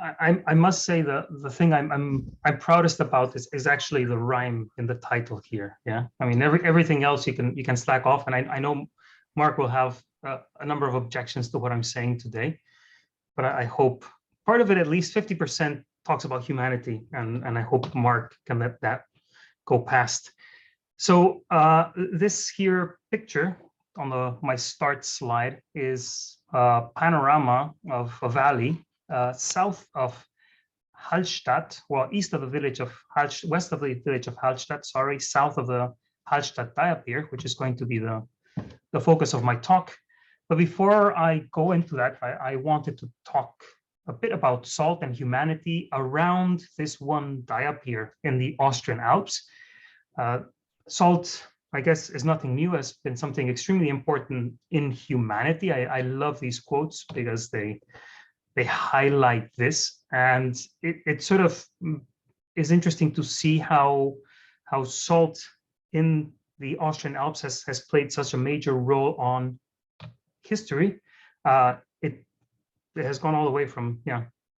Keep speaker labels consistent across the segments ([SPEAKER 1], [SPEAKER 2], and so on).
[SPEAKER 1] I must say the thing I'm proudest about is actually the rhyme in the title here. Yeah, I mean everything else you can slack off, and I know Mark will have a number of objections to what I'm saying today, but I hope part of it, at least 50%, talks about humanity, and I hope Mark can let that go past. So this here picture on my start slide is a panorama of a valley south of Halstead, well, east of the village of Halstead, west of the village of Halstead, sorry, south of the Halstead diapir, which is going to be the focus of my talk. But before I go into that, I wanted to talk a bit about salt and humanity around this one diapir in the Austrian Alps. Salt, I guess, is nothing new, has been something extremely important in humanity. I love these quotes because they highlight this, and it sort of is interesting to see how salt in the Austrian Alps has played such a major role on history. It has gone all the way from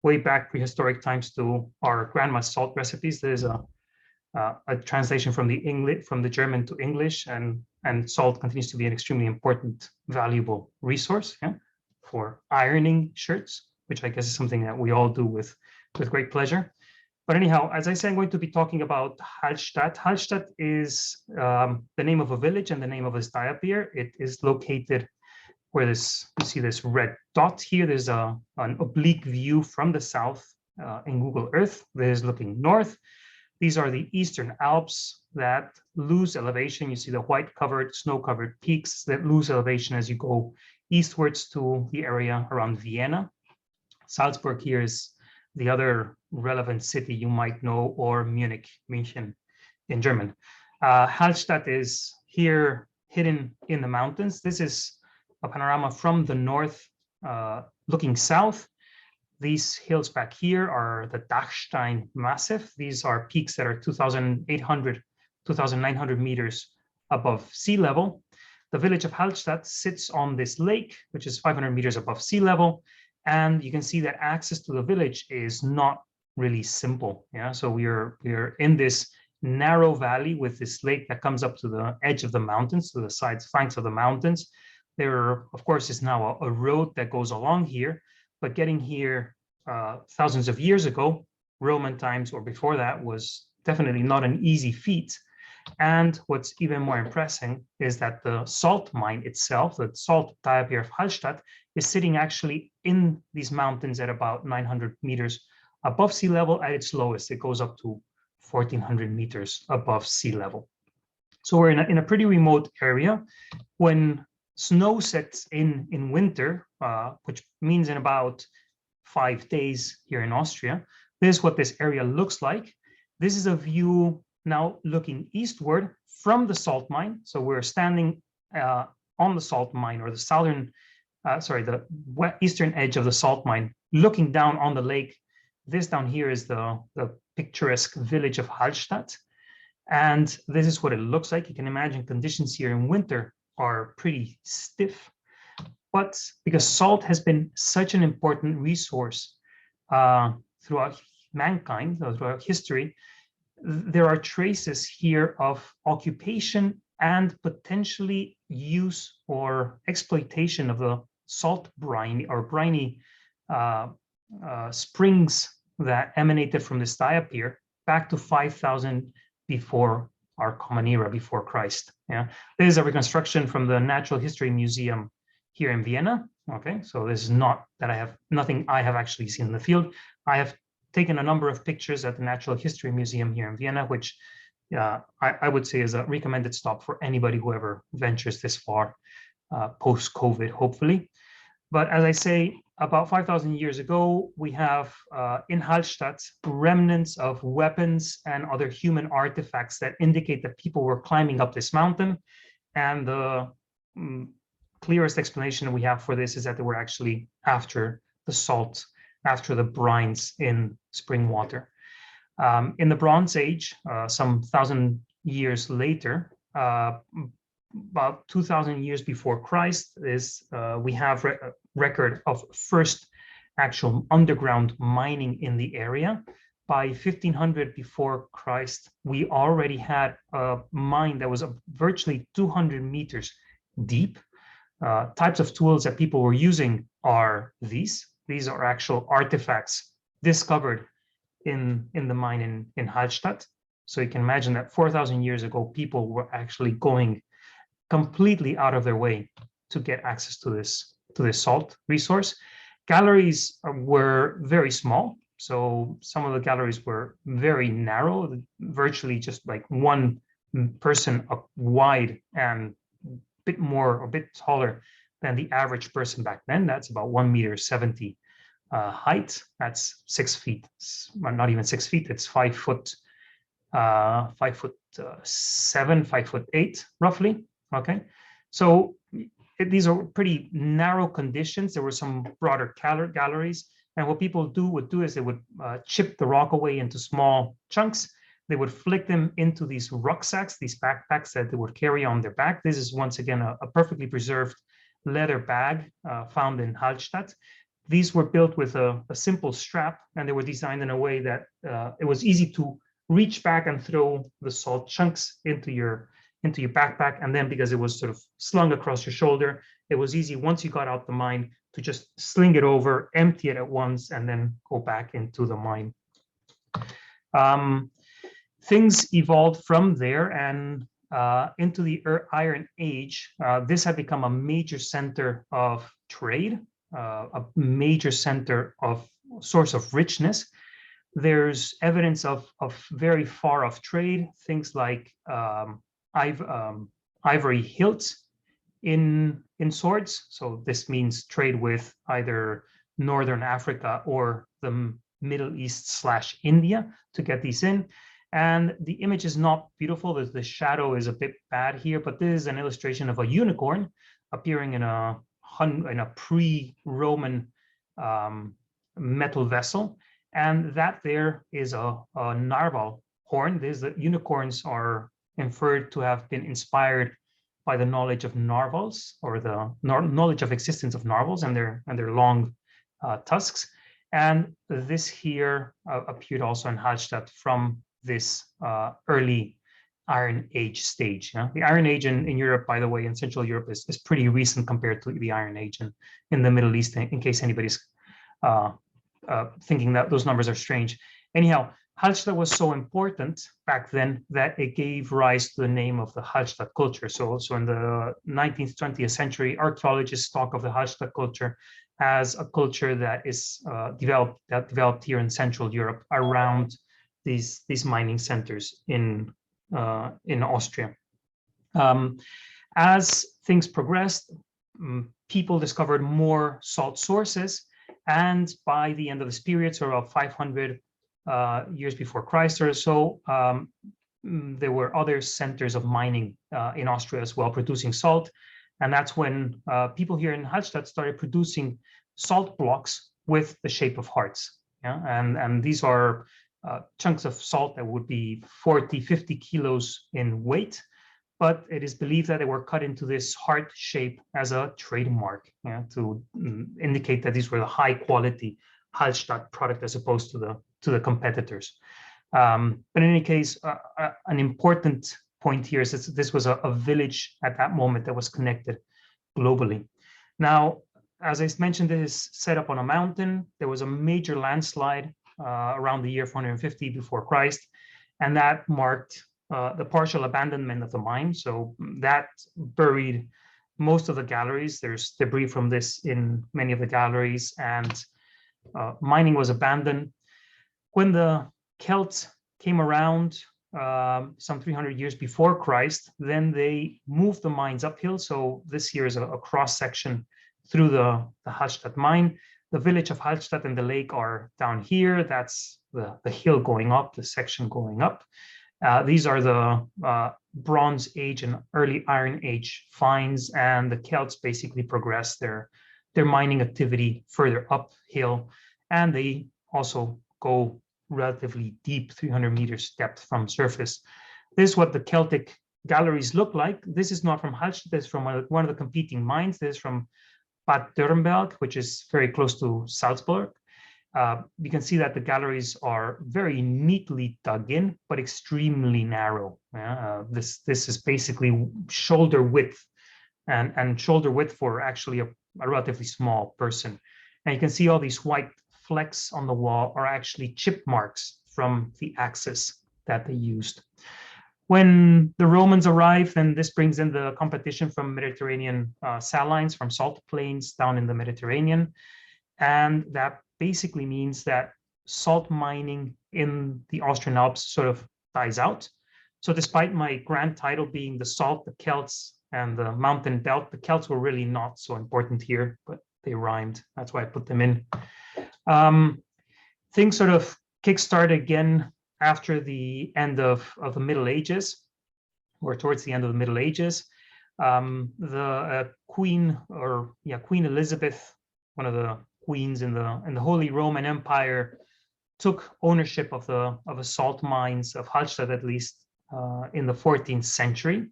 [SPEAKER 1] way back prehistoric times to our grandma's salt recipes. There's a translation from the German to English, and salt continues to be an extremely important, valuable resource for ironing shirts, which I guess is something that we all do with great pleasure. But anyhow, as I say, I'm going to be talking about Halstead. Halstead is the name of a village and the name of this diapir. It is located where you see this red dot here. There's an oblique view from the south in Google Earth. There's looking north. These are the Eastern Alps that lose elevation. You see the white-covered, snow-covered peaks that lose elevation as you go eastwards to the area around Vienna. Salzburg here is the other relevant city you might know, or Munich, München in German. Halstead is here hidden in the mountains. This is a panorama from the north looking south. These hills back here are the Dachstein Massif. These are peaks that are 2,800, 2,900 meters above sea level. The village of Halstead sits on this lake, which is 500 meters above sea level. And you can see that access to the village is not really simple. Yeah, so we are in this narrow valley with this lake that comes up to the edge of the mountains, to the flanks of the mountains. There, of course, is now a road that goes along here, but getting here thousands of years ago, Roman times or before that, was definitely not an easy feat. And what's even more impressive is that the salt mine itself, the salt diapir of Halstead, is sitting actually in these mountains at about 900 meters above sea level. At its lowest, it goes up to 1,400 meters above sea level. So we're in a pretty remote area. When snow sets in winter, which means in about 5 days here in Austria, this is what this area looks like. This is a view now looking eastward from the salt mine. So we're standing on the salt mine, or the eastern edge of the salt mine, looking down on the lake. This down here is the picturesque village of Halstead. And this is what it looks like. You can imagine conditions here in winter are pretty stiff. But because salt has been such an important resource throughout mankind, throughout history, there are traces here of occupation and potentially use or exploitation of the salt brine or briny springs that emanated from this diapir back to 5,000 before our common era, before Christ. Yeah, this is a reconstruction from the Natural History Museum here in Vienna. Okay, so this is not that nothing I have actually seen in the field. I have taken a number of pictures at the Natural History Museum here in Vienna, which I would say is a recommended stop for anybody who ever ventures this far post-COVID, hopefully. But as I say, about 5,000 years ago, we have in Halstead remnants of weapons and other human artifacts that indicate that people were climbing up this mountain. And the clearest explanation we have for this is that they were actually after the salt, after the brines in spring water. In the Bronze Age, some 1,000 years later, about 2,000 years before Christ, we have record of first actual underground mining in the area. By 1500 before Christ, we already had a mine that was virtually 200 meters deep. Types of tools that people were using are these. These are actual artifacts discovered in the mine in Halstead. So you can imagine that 4,000 years ago, people were actually going completely out of their way to get access to this salt resource. Galleries were very small. So some of the galleries were very narrow, virtually just like one person wide and a bit taller than the average person back then. That's about 1.70 meters height. That's 6 feet, well, not even 6 feet. It's 5 foot, 5'7", 5'8", roughly. Okay, so these are pretty narrow conditions. There were some broader galleries, and what people would do is they would chip the rock away into small chunks. They would flick them into these rucksacks, these backpacks that they would carry on their back. This is once again a perfectly preserved leather bag found in Halstead. These were built with a simple strap, and they were designed in a way that it was easy to reach back and throw the salt chunks into your backpack. And then because it was sort of slung across your shoulder, it was easy once you got out the mine to just sling it over, empty it at once, and then go back into the mine. Things evolved from there and into the Iron Age. This had become a major center of trade, a major center of source of richness. There's evidence of very far off trade, things like ivory hilts in swords. So this means trade with either Northern Africa or the Middle East / India to get these in. And the image is not beautiful. The shadow is a bit bad here, but this is an illustration of a unicorn appearing in a pre-Roman metal vessel. And that there is a narwhal horn. The unicorns are inferred to have been inspired by the knowledge of narwhals, or the knowledge of existence of narwhals and their long tusks. And this here appeared also in Halstead from this early Iron Age stage. Yeah? The Iron Age in Europe, by the way, in Central Europe is pretty recent compared to the Iron Age in the Middle East, in case anybody's thinking that those numbers are strange. Anyhow, Halstead was so important back then that it gave rise to the name of the Halstead culture. So in the 19th, 20th century, archaeologists talk of the Halstead culture as a culture that is developed here in Central Europe around these mining centers in Austria. As things progressed, people discovered more salt sources, and by the end of this period, so about 500 years before Christ or so, there were other centers of mining in Austria as well, producing salt. And that's when people here in Halstead started producing salt blocks with the shape of hearts. Yeah? And these are chunks of salt that would be 40, 50 kilos in weight, but it is believed that they were cut into this heart shape as a trademark, yeah, to indicate that these were the high quality Halstead product as opposed to the competitors. But in any case, an important point here is that this was a village at that moment that was connected globally. Now, as I mentioned, this is set up on a mountain. There was a major landslide around the year 450 before Christ, and that marked the partial abandonment of the mine. So that buried most of the galleries. There's debris from this in many of the galleries, and mining was abandoned. When the Celts came around some 300 years before Christ, then they moved the mines uphill. So this here is a cross section through the Halstead mine. The village of Halstead and the lake are down here. That's the hill going up, the section going up. These are the Bronze Age and early Iron Age finds, and the Celts basically progressed their mining activity further uphill, and they also go relatively deep, 300 meters depth from surface. This is what the Celtic galleries look like. This is not from Halstead, this is from one of the competing mines. This is from Bad Dürrenberg, which is very close to Salzburg. You can see that the galleries are very neatly dug in, but extremely narrow. This is basically shoulder width, and shoulder width for actually a relatively small person. And you can see all these white flecks on the wall are actually chip marks from the axis that they used. When the Romans arrived, then this brings in the competition from Mediterranean salines, from salt plains down in the Mediterranean. And that basically means that salt mining in the Austrian Alps sort of dies out. So despite my grand title being the salt, the Celts, and the mountain belt, the Celts were really not so important here, but they rhymed. That's why I put them in. Things sort of kickstart again after the end of the Middle Ages, or towards the end of the Middle Ages. Queen Elizabeth, one of the queens in the Holy Roman Empire, took ownership of the salt mines of Halstead, at least in the 14th century,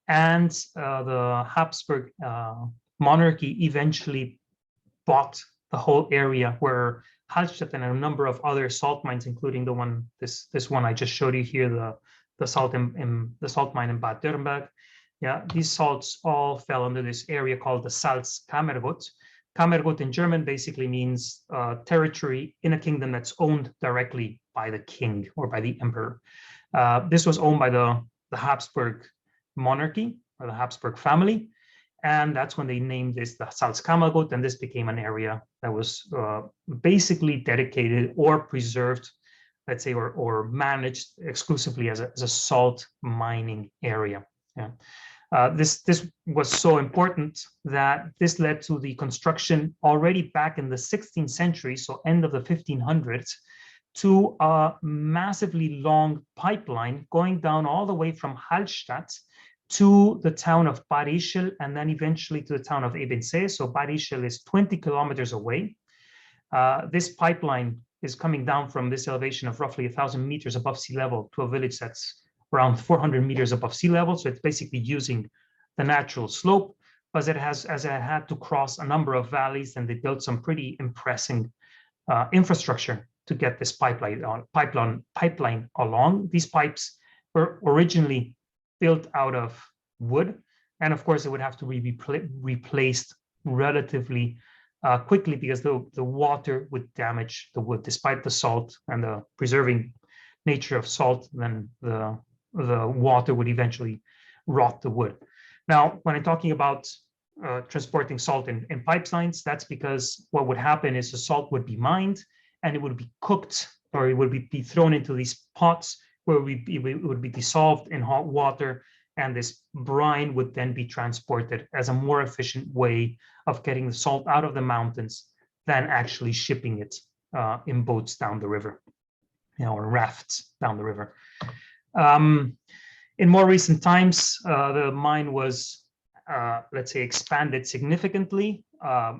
[SPEAKER 1] and the Habsburg monarchy eventually bought the whole area where Halstead and a number of other salt mines, including the one this one I just showed you here, the salt mine in Bad Dürrenberg. Yeah, these salts all fell under this area called the Salzkammergut. Kammergut in German basically means territory in a kingdom that's owned directly by the king or by the emperor. This was owned by the Habsburg monarchy or the Habsburg family, and that's when they named this the Salzkammergut, and this became an area that was basically dedicated or preserved, let's say, or managed exclusively as a salt mining area. Yeah. This was so important that this led to the construction already back in the 16th century, so end of the 1500s, to a massively long pipeline going down all the way from Hallstatt to the town of Bad Ischl, and then eventually to the town of Ebensee. So Bad Ischl is 20 kilometers away. This pipeline is coming down from this elevation of roughly 1,000 meters above sea level to a village that's around 400 meters above sea level. So it's basically using the natural slope, but it had to cross a number of valleys, and they built some pretty impressive infrastructure to get this pipeline along. These pipes were originally built out of wood, and of course it would have to be replaced relatively quickly because the water would damage the wood. Despite the salt and the preserving nature of salt, then the water would eventually rot the wood. Now, when I'm talking about transporting salt in pipelines, that's because what would happen is the salt would be mined and it would be cooked, or it would be thrown into these pots where it would be dissolved in hot water, and this brine would then be transported as a more efficient way of getting the salt out of the mountains than actually shipping it in boats down the river, or rafts down the river. In more recent times, the mine was, let's say, expanded significantly.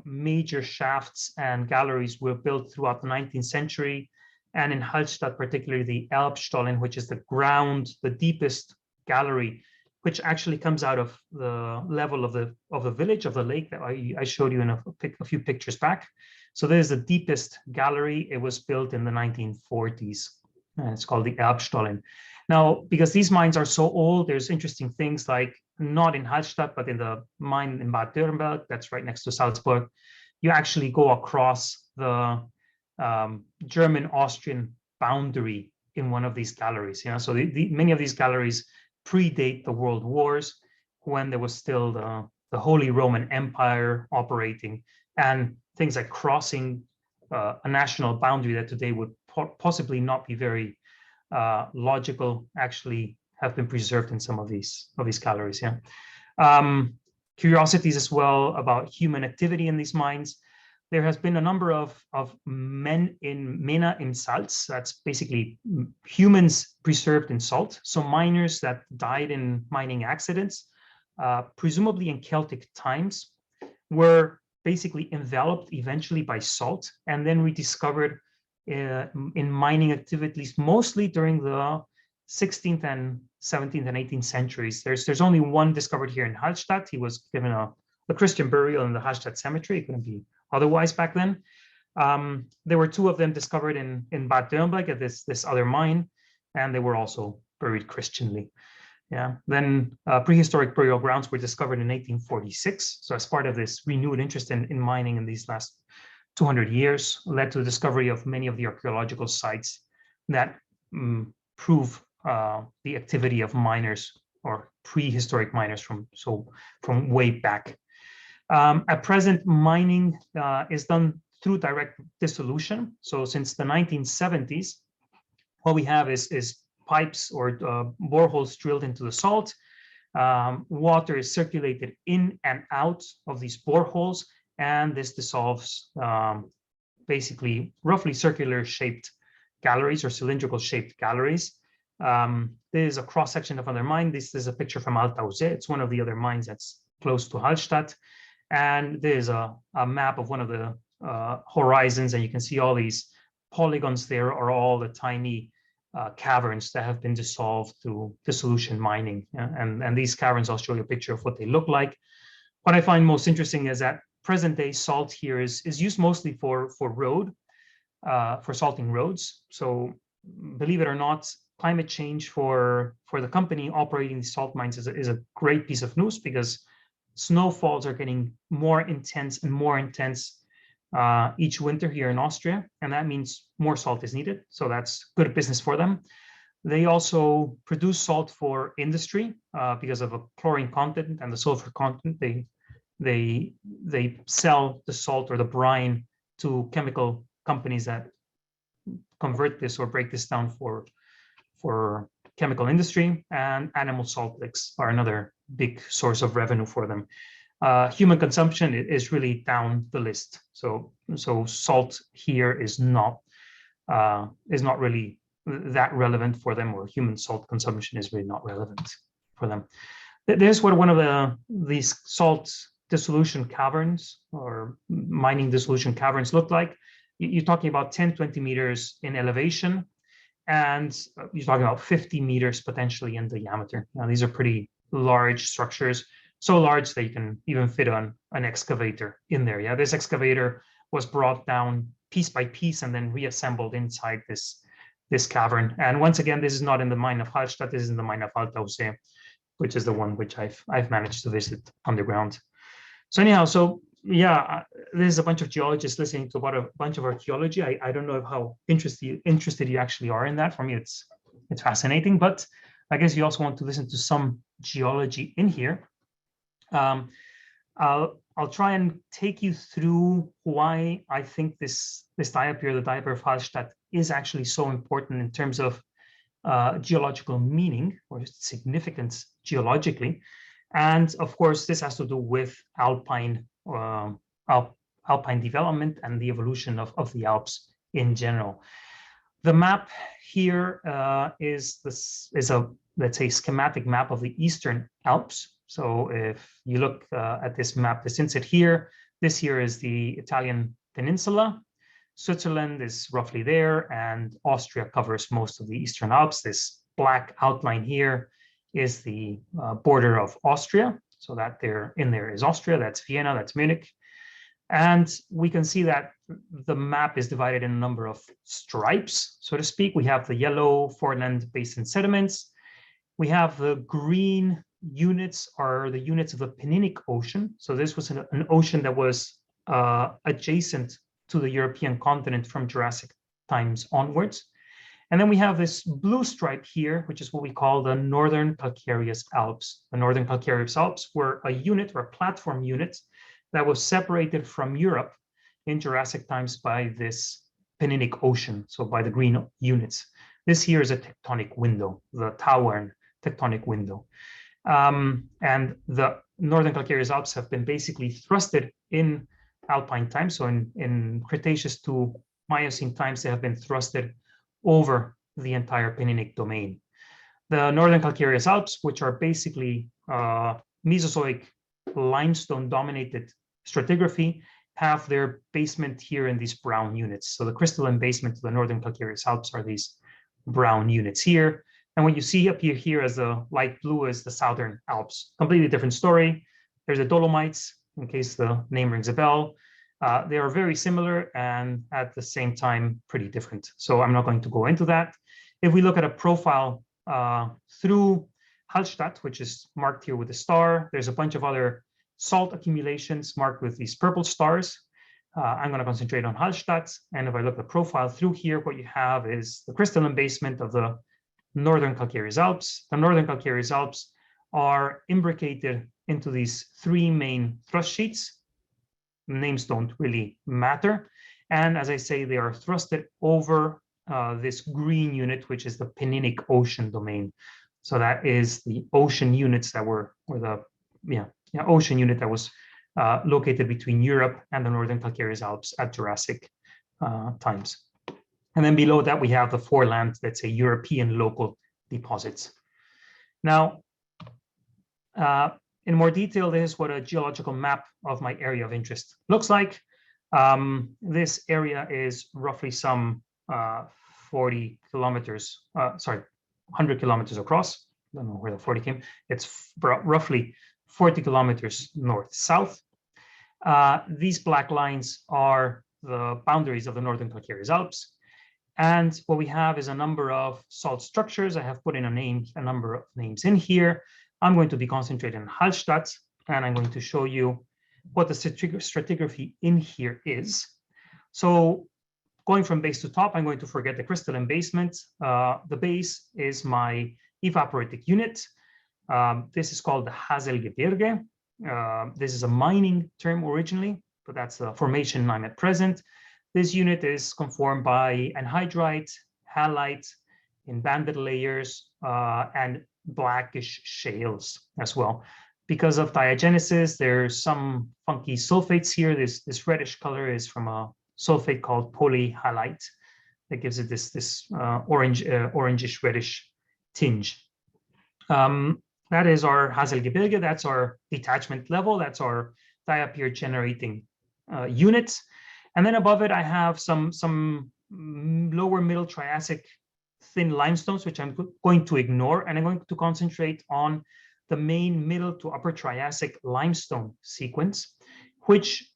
[SPEAKER 1] Major shafts and galleries were built throughout the 19th century, and in Hallstatt, particularly the Elbstollen, which is the deepest gallery, which actually comes out of the level of the village, of the lake that I showed you in a few pictures back. So there's the deepest gallery. It was built in the 1940s, and it's called the Elbstollen. Now, because these mines are so old, there's interesting things like, not in Hallstatt, but in the mine in Bad Dürrenberg, that's right next to Salzburg, you actually go across the German-Austrian boundary in one of these galleries. So many of these galleries predate the World Wars, when there was still the Holy Roman Empire operating, and things like crossing a national boundary that today would possibly not be very logical, actually have been preserved in some of these galleries. Curiosities as well about human activity in these mines. There has been a number of Männer im Salz. That's basically humans preserved in salt. So miners that died in mining accidents, presumably in Celtic times, were basically enveloped eventually by salt and then rediscovered in mining activities, mostly during the 16th and 17th and 18th centuries. There's only one discovered here in Hallstatt. He was given a a Christian burial in the Halstead cemetery. It couldn't be otherwise back then. There were 2 of them discovered in Bad Dürnberg at this other mine, and they were also buried Christianly. Yeah. Then prehistoric burial grounds were discovered in 1846. So as part of this renewed interest in mining in these last 200 years, led to the discovery of many of the archaeological sites that prove the activity of miners or prehistoric miners from way back. At present, mining is done through direct dissolution. So since the 1970s, what we have is pipes or boreholes drilled into the salt. Water is circulated in and out of these boreholes, and this dissolves basically roughly circular shaped galleries or cylindrical shaped galleries. This is a cross section of another mine. This is a picture from Altause. It's one of the other mines that's close to Halstead. And there's a map of one of the horizons, and you can see all these polygons there are all the tiny caverns that have been dissolved through dissolution mining. And these caverns, I'll show you a picture of what they look like. What I find most interesting is that present day salt here is used mostly for salting roads. So believe it or not, climate change for the company operating these salt mines is a great piece of news, because snowfalls are getting more intense and more intense each winter here in Austria, and that means more salt is needed. So that's good business for them. They also produce salt for industry because of a chlorine content and the sulfur content. They sell the salt or the brine to chemical companies that convert this or break this down for chemical industry, and animal salt licks are another big source of revenue for them. Human consumption is really down the list. So salt here is not really that relevant for them, or human salt consumption is really not relevant for them. There's what one of these salt dissolution caverns or mining dissolution caverns look like. You're talking about 10, 20 meters in elevation, and you're talking about 50 meters potentially in diameter. Now, these are pretty large structures, so large that you can even fit on an excavator in there. Yeah, this excavator was brought down piece by piece and then reassembled inside this cavern. And once again, this is not in the mine of Halstead, this is in the mine of Altause, which is the one which I've managed to visit underground. So anyhow, so yeah, there's a bunch of geologists listening to about a bunch of archaeology. I don't know how interested you actually are in that. For me, it's fascinating, but I guess you also want to listen to some geology in here. I'll try and take you through why I think this diapir, the diapir of Halstead, is actually so important in terms of geological meaning or significance geologically. And of course, this has to do with alpine development and the evolution of the Alps in general. The map here is a, let's say, schematic map of the Eastern Alps. So if you look at this map, this inset here, this here is the Italian peninsula. Switzerland is roughly there, and Austria covers most of the Eastern Alps. This black outline here is the border of Austria. So that there is Austria, that's Vienna, that's Munich. And we can see that the map is divided in a number of stripes, so to speak. We have the yellow foreland basin sediments. We have the green units are the units of the Penninic Ocean. So this was an ocean that was adjacent to the European continent from Jurassic times onwards. And then we have this blue stripe here, which is what we call the Northern Calcareous Alps. The Northern Calcareous Alps were a unit or a platform unit that was separated from Europe in Jurassic times by this Penninic Ocean, so by the green units. This here is a tectonic window, the Tauern tectonic window. And the Northern Calcareous Alps have been basically thrusted in alpine times. So in Cretaceous to Miocene times, they have been thrusted over the entire Penninic domain. The Northern Calcareous Alps, which are basically Mesozoic limestone-dominated stratigraphy, have their basement here in these brown units. So the crystalline basement of the Northern Calcareous Alps are these brown units here. And what you see up here as the light blue is the Southern Alps. Completely different story. There's the Dolomites, in case the name rings a bell. They are very similar and at the same time pretty different. So I'm not going to go into that. If we look at a profile through Halstead, which is marked here with a star, there's a bunch of other salt accumulations marked with these purple stars. I'm going to concentrate on Halstead. And if I look at the profile through here, what you have is the crystalline basement of the northern calcareous Alps. The northern calcareous Alps are imbricated into these three main thrust sheets. Names don't really matter. And as I say, they are thrusted over this green unit, which is the Penninic Ocean domain. So that is the ocean units that were, or the ocean unit that was located between Europe and the northern calcareous Alps at Jurassic times. And then below that, we have the foreland, let's say European local deposits. Now, in more detail, this is what a geological map of my area of interest looks like. This area is roughly some 100 kilometers across. I don't know where the 40 came. It's roughly 40 kilometers north-south. These black lines are the boundaries of the northern calcareous Alps. And what we have is a number of salt structures. I have put in a number of names in here. I'm going to be concentrating on Halstead, and I'm going to show you what the stratigraphy in here is. So going from base to top, I'm going to forget the crystalline basement. The base is my evaporitic unit. This is called the Hazel Guitierge. This is a mining term originally, but that's the formation I'm at present. This unit is conformed by anhydrite, halite in banded layers, and blackish shales as well. Because of diagenesis, there's some funky sulfates here. This reddish color is from a sulfate called polyhalite that gives it this orangish reddish tinge. That is our Hazel Guitierge. That's our detachment level. That's our diapir generating unit. And then above it, I have some lower middle Triassic thin limestones, which I'm going to ignore. And I'm going to concentrate on the main middle to upper Triassic limestone sequence, which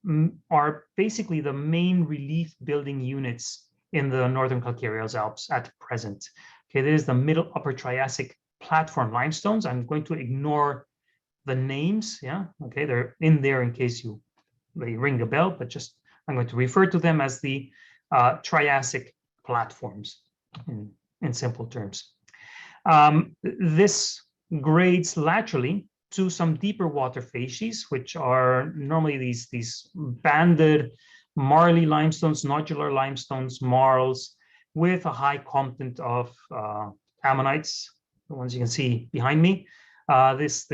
[SPEAKER 1] are basically the main relief building units in the northern calcareous Alps at present. Okay, this is the middle upper Triassic platform limestones. I'm going to ignore the names. Yeah, okay, they're in there in case they ring a bell, but just I'm going to refer to them as the Triassic platforms in simple terms. This grades laterally to some deeper water facies, which are normally these banded marly limestones, nodular limestones, marls, with a high content of ammonites, the ones you can see behind me. This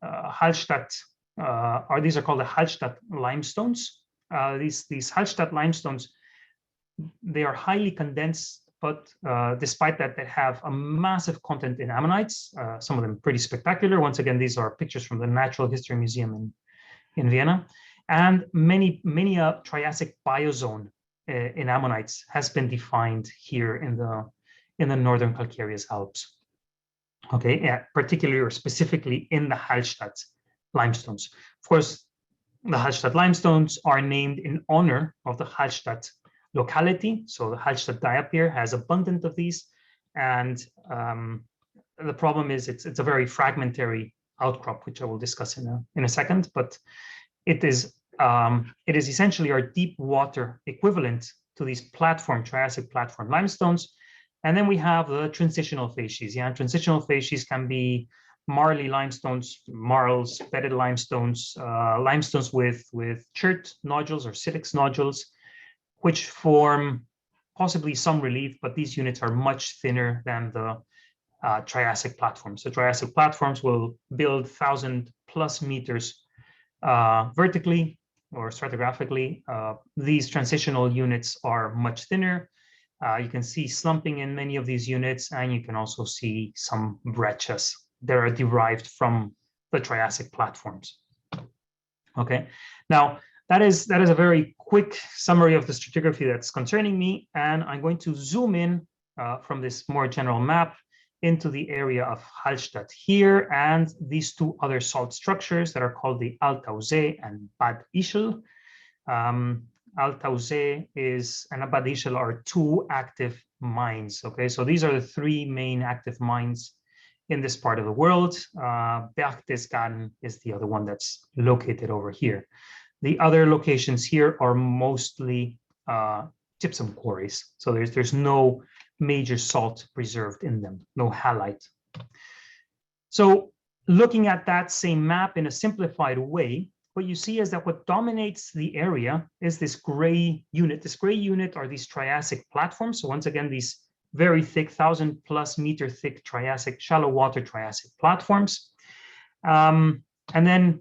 [SPEAKER 1] Halstead, these are called the Halstead limestones. These Halstead limestones, they are highly condensed, but despite that, they have a massive content in ammonites, some of them pretty spectacular. Once again, these are pictures from the Natural History Museum in Vienna. And many Triassic biozone in ammonites has been defined here in the northern calcareous Alps. Okay, yeah, particularly or specifically in the Halstead limestones. Of course, the Halstead limestones are named in honor of the Halstead locality. So the Halstead diapir has abundant of these, and the problem is it's a very fragmentary outcrop, which I will discuss in a second. But it is essentially our deep water equivalent to these Triassic platform limestones. And then we have the transitional facies. Yeah, transitional facies can be marly limestones, marls, bedded limestones, limestones with chert nodules or silex nodules, which form possibly some relief, but these units are much thinner than the Triassic platforms. So Triassic platforms will build 1,000+ meters vertically or stratigraphically. These transitional units are much thinner. You can see slumping in many of these units, and you can also see some breccias that are derived from the Triassic platforms. Okay, now that is a very quick summary of the stratigraphy that's concerning me, and I'm going to zoom in from this more general map into the area of Halstead here, and these two other salt structures that are called the Altause and Bad Issue. Altause and Bad Issue are two active mines. Okay, so these are the three main active mines in this part of the world. Berchtesgaden is the other one that's located over here. The other locations here are mostly gypsum quarries. So there's no major salt preserved in them, no halite. So looking at that same map in a simplified way, what you see is that what dominates the area is this gray unit. This gray unit are these Triassic platforms. So once again, these very thick, 1,000+ meter thick Triassic, shallow water Triassic platforms. And then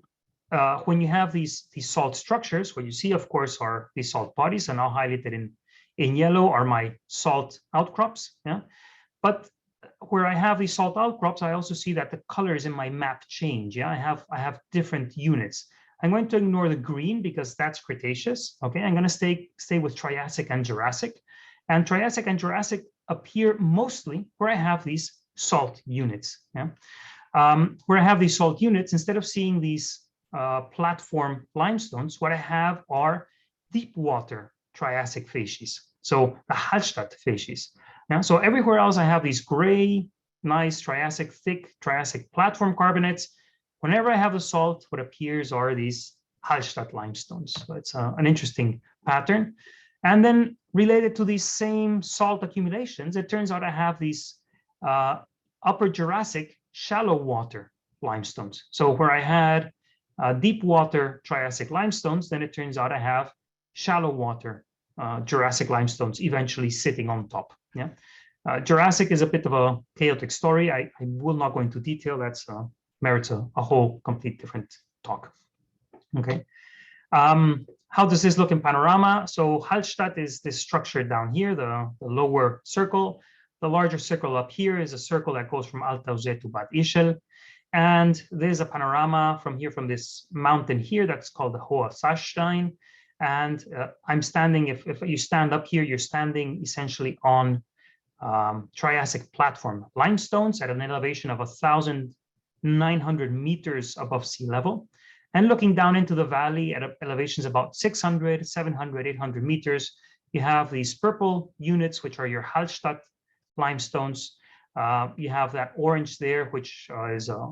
[SPEAKER 1] when you have these salt structures, what you see, of course, are these salt bodies, and I'll highlight it in yellow are my salt outcrops. Yeah, but where I have these salt outcrops, I also see that the colors in my map change. Yeah, I have different units. I'm going to ignore the green because that's Cretaceous. Okay, I'm going to stay with Triassic and Jurassic, and Triassic and Jurassic appear mostly where I have these salt units. Yeah, where I have these salt units, instead of seeing these platform limestones, what I have are deep water Triassic facies. So the Halstead facies. Yeah, so everywhere else I have these gray, nice Triassic, thick Triassic platform carbonates. Whenever I have the salt, what appears are these Halstead limestones. So it's an interesting pattern. And then related to these same salt accumulations, it turns out I have these upper Jurassic shallow water limestones. So where I had deep water Triassic limestones, then it turns out I have shallow water Jurassic limestones eventually sitting on top. Yeah, Jurassic is a bit of a chaotic story. I will not go into detail. That's merits a whole complete different talk. Okay, how does this look in panorama? So Halstead is this structure down here, the lower circle. The larger circle up here is a circle that goes from Altause to Bad Issue. And there's a panorama from here, from this mountain here, that's called the Hohe Sachstein. And I'm standing, if you stand up here, you're standing essentially on Triassic platform limestones at an elevation of 1,900 meters above sea level. And looking down into the valley at elevations about 600, 700, 800 meters, you have these purple units, which are your Halstead limestones. You have that orange there, which is a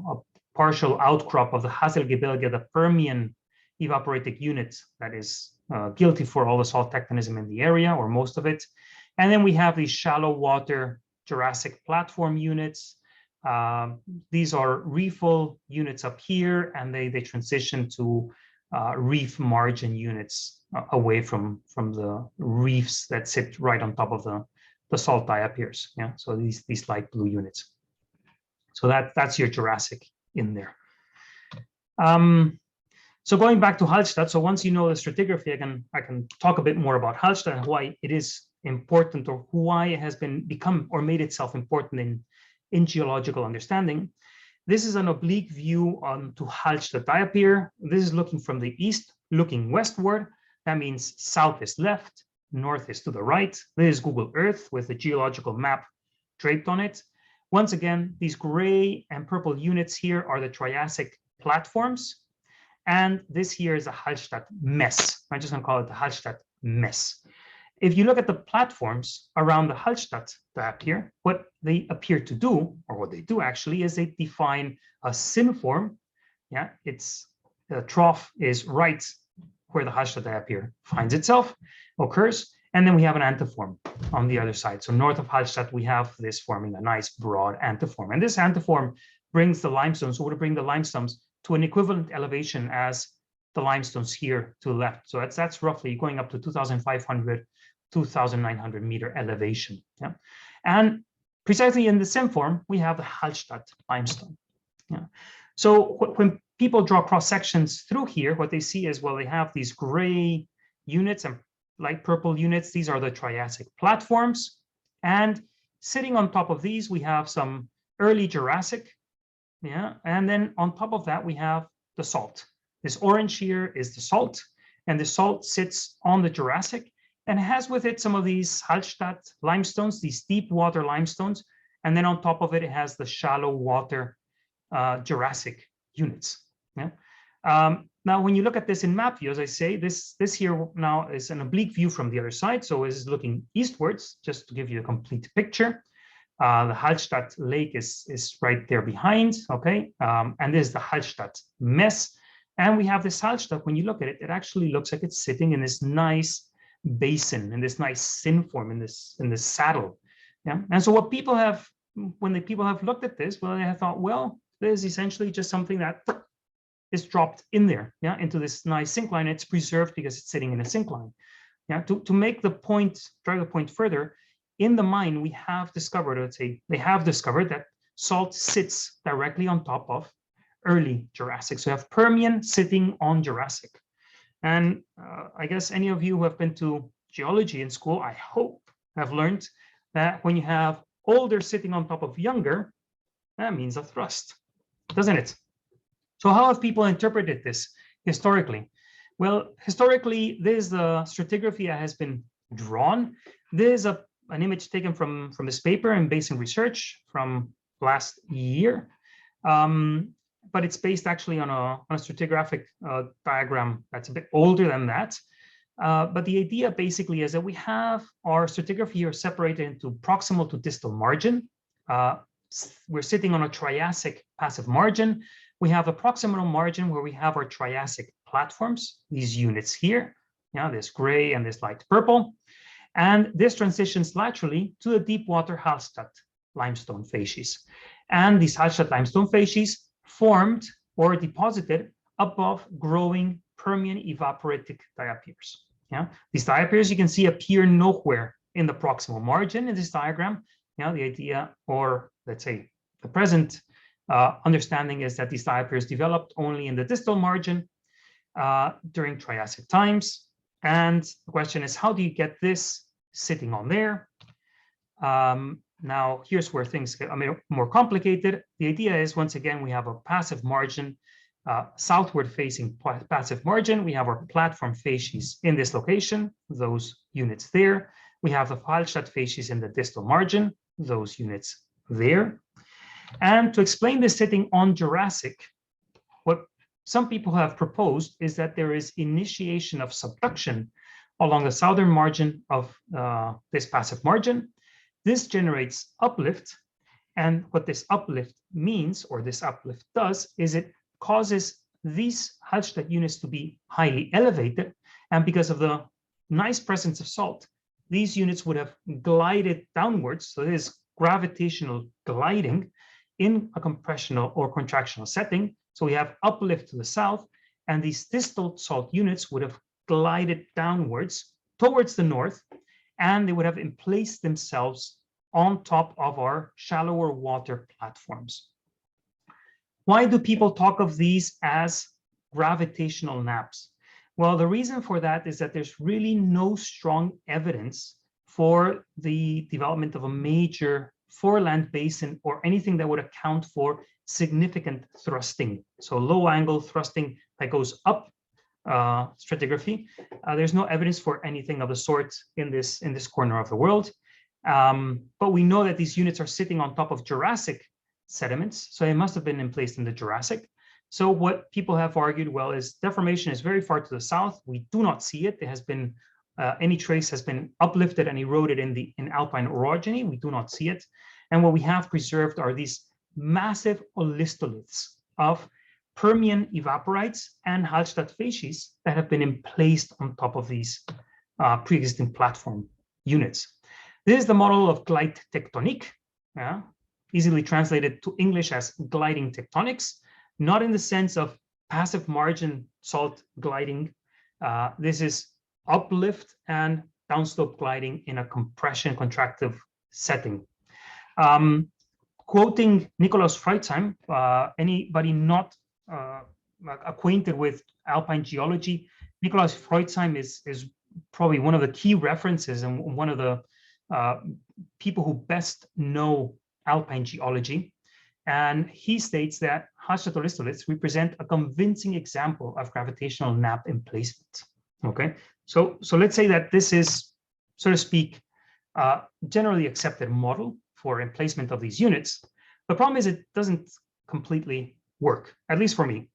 [SPEAKER 1] partial outcrop of the Hazel Guitierge, the Permian evaporitic unit that is guilty for all the salt tectonism in the area, or most of it. And then we have these shallow water Jurassic platform units. These are reefal units up here, and they transition to reef margin units away from the reefs that sit right on top of the salt diapirs. Yeah, so these light blue units. So that's your Jurassic in there. So going back to Halstead, so once you know the stratigraphy, I can talk a bit more about Halstead and why it is important, or why it has become or made itself important in geological understanding. This is an oblique view onto Halstead diapir. This is looking from the east, looking westward. That means south is left, north is to the right. This is Google Earth with the geological map draped on it. Once again, these gray and purple units here are the Triassic platforms. And this here is a Halstead mess. I'm just going to call it the Halstead mess. If you look at the platforms around the Halstead diapir, what they appear to do, or what they do actually, is they define a synform. Yeah, the trough is right where the Halstead diapir finds itself, occurs, and then we have an antiform on the other side. So north of Halstead, we have this forming a nice broad antiform, and this antiform brings the limestones, or would bring the limestones to an equivalent elevation as the limestones here to the left. So that's roughly going up to 2,500, 2,900 meter elevation. Yeah, and precisely in the same form, we have the Halstead limestone. Yeah, so when people draw cross sections through here, what they see is, well, they have these gray units and light purple units. These are the Triassic platforms, and sitting on top of these, we have some early Jurassic. Yeah, and then on top of that, we have the salt. This orange here is the salt, and the salt sits on the Jurassic and has with it some of these Halstead limestones, these deep water limestones, And then on top of it, it has the shallow water Jurassic units. Yeah. Now, when you look at this in map view, as I say, this here now is an oblique view from the other side. So it's looking eastwards, just to give you a complete picture. The Halstead Lake is right there behind, okay? And this is the Halstead mess. And we have this Halstead, when you look at it, it actually looks like it's sitting in this nice basin, in this nice sin form, in this saddle. Yeah. And so what people have, when the people have looked at this, well, they have thought, well, this is essentially just something that is dropped in there, yeah, into this nice syncline. It's preserved because it's sitting in a syncline. Yeah, to make the point, drive the point further, in the mine, we have discovered, let's say, they have discovered that salt sits directly on top of early Jurassic. So you have Permian sitting on Jurassic. And I guess any of you who have been to geology in school, I hope, have learned that when you have older sitting on top of younger, that means a thrust, doesn't it? So how have people interpreted this historically? Well, historically, this is the stratigraphy that has been drawn. This is an image taken from this paper in Basin Research from last year. But it's based actually on a stratigraphic diagram that's a bit older than that. But the idea basically is that we have our stratigraphy here separated into proximal to distal margin. We're sitting on a Triassic passive margin. We have a proximal margin where we have our Triassic platforms, these units here, yeah, this gray and this light purple. And this transitions laterally to the deep water Halstead limestone facies. And these Halstead limestone facies formed or deposited above growing Permian evaporitic diapirs. Yeah, these diapirs you can see appear nowhere in the proximal margin in this diagram. Yeah, the idea, or let's say the present understanding, is that these diapirs developed only in the distal margin during Triassic times. And the question is, how do you get this sitting on there? Now, here's where things get more complicated. The idea is, once again, we have a passive margin, southward facing passive margin. We have our platform facies in this location, those units there. We have the Halstead facies in the distal margin, those units there. And to explain this sitting on Jurassic, what some people have proposed is that there is initiation of subduction along the southern margin of this passive margin. This generates uplift. And what this uplift means, or this uplift does, is it causes these Halstead units to be highly elevated. And because of the nice presence of salt, these units would have glided downwards. So this is gravitational gliding in a compressional or contractional setting. So we have uplift to the south, and these distal salt units would have glided downwards towards the north, and they would have emplaced themselves on top of our shallower water platforms. Why do people talk of these as gravitational naps? Well, the reason for that is that there's really no strong evidence for the development of a major foreland basin or anything that would account for significant thrusting. So low angle thrusting that goes up stratigraphy. There's no evidence for anything of the sort in this corner of the world. But we know that these units are sitting on top of Jurassic sediments, so they must have been emplaced in the Jurassic. So what people have argued, well, is deformation is very far to the south. We do not see it. There has been any trace has been uplifted and eroded in alpine orogeny. We do not see it. And what we have preserved are these massive olistoliths of Permian evaporites and Halstead facies that have been emplaced on top of these pre-existing platform units. This is the model of Glite Tectonic, easily translated to English as gliding tectonics, not in the sense of passive margin salt gliding. This is uplift and downslope gliding in a compression contractive setting. Quoting Nikolaus Freudsheim, anybody not acquainted with alpine geology, Nikolaus Freudsheim is probably one of the key references and one of the people who best know alpine geology. And he states that Halstead olistoliths represent a convincing example of gravitational nap emplacement. Okay, so let's say that this is, so to speak, generally accepted model for emplacement of these units. The problem is it doesn't completely work, at least for me.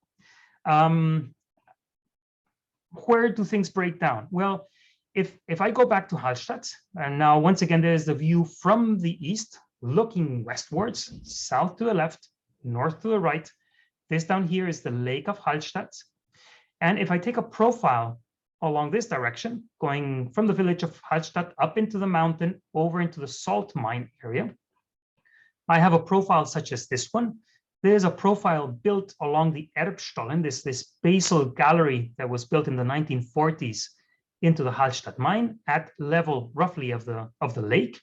[SPEAKER 1] Where do things break down? Well, if I go back to Halstead, and now once again, there's the view from the east, looking westwards, south to the left, north to the right. This down here is the lake of Halstead. And if I take a profile along this direction, going from the village of Halstead up into the mountain, over into the salt mine area, I have a profile such as this one. There's a profile built along the Erbstollen, this basal gallery that was built in the 1940s into the Halstead mine at level roughly of the lake.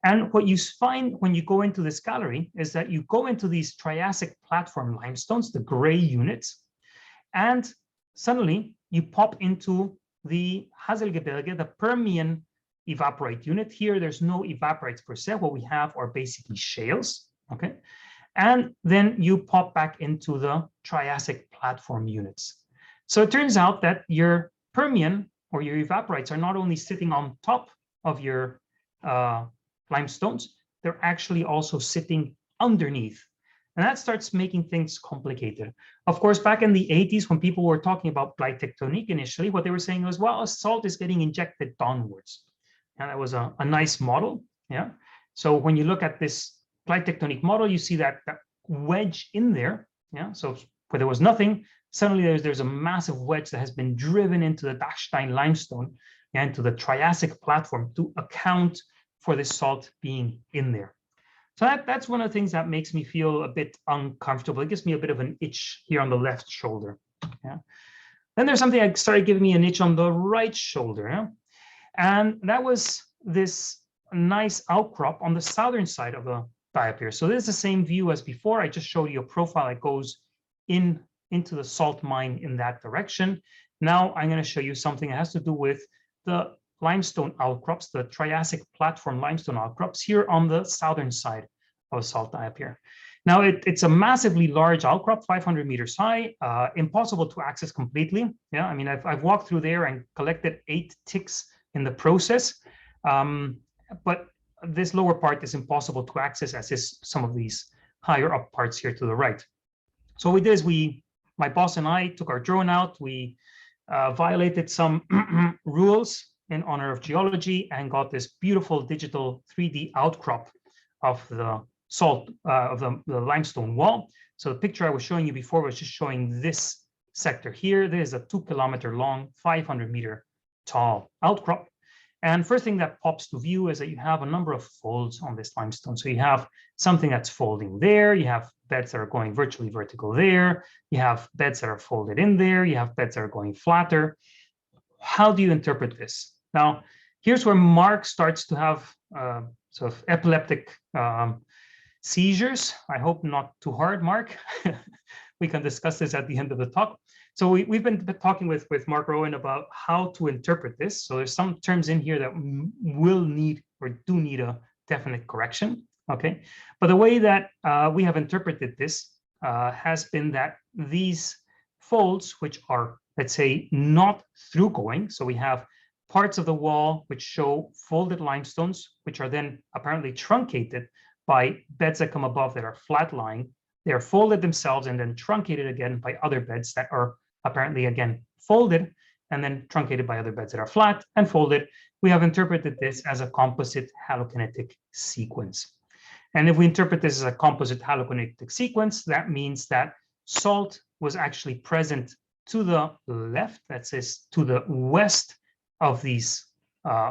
[SPEAKER 1] And what you find when you go into this gallery is that you go into these Triassic platform limestones, the gray units, and suddenly you pop into the Hazel Guitierge, the Permian evaporite unit. Here, there's no evaporites per se. What we have are basically shales, okay? And then you pop back into the Triassic platform units. So it turns out that your Permian or your evaporites are not only sitting on top of your limestones, they're actually also sitting underneath. And that starts making things complicated. Of course, back in the 80s, when people were talking about Glite Tectonic initially, what they were saying was, well, salt is getting injected downwards. And that was a nice model, yeah? So when you look at this Glite Tectonic model, you see that wedge in there, yeah? So where there was nothing, suddenly there's a massive wedge that has been driven into the Dachstein limestone and to the Triassic platform to account for this salt being in there. So that's one of the things that makes me feel a bit uncomfortable. It gives me a bit of an itch here on the left shoulder. Yeah. Then there's something that started giving me an itch on the right shoulder. Yeah? And that was this nice outcrop on the southern side of the diapir. So this is the same view as before. I just showed you a profile that goes into the salt mine in that direction. Now I'm going to show you something that has to do with the limestone outcrops, the Triassic platform limestone outcrops here on the southern side of salt diapir. Now it's a massively large outcrop, 500 meters high, impossible to access completely. Yeah, I mean, I've walked through there and collected 8 ticks in the process, but this lower part is impossible to access, as is some of these higher up parts here to the right. So what we did is my boss and I took our drone out, we violated some rules in honor of geology and got this beautiful digital 3D outcrop of the salt, of the limestone wall. So the picture I was showing you before was just showing this sector here. There's a 2 kilometer long, 500 meter tall outcrop. And first thing that pops to view is that you have a number of folds on this limestone. So you have something that's folding there, you have beds that are going virtually vertical there, you have beds that are folded in there, you have beds that are going flatter. How do you interpret this? Now, here's where Mark starts to have sort of epileptic seizures. I hope not too hard, Mark. We can discuss this at the end of the talk. So we've been talking with Mark Rowan about how to interpret this. So there's some terms in here that will need or do need a definite correction, okay? But the way that we have interpreted this has been that these folds, which are, let's say, not through going, so we have parts of the wall which show folded limestones, which are then apparently truncated by beds that come above that are flat lying. They are folded themselves and then truncated again by other beds that are apparently again folded and then truncated by other beds that are flat and folded. We have interpreted this as a composite halokinetic sequence. And if we interpret this as a composite halokinetic sequence, that means that salt was actually present to the left, that says to the west of these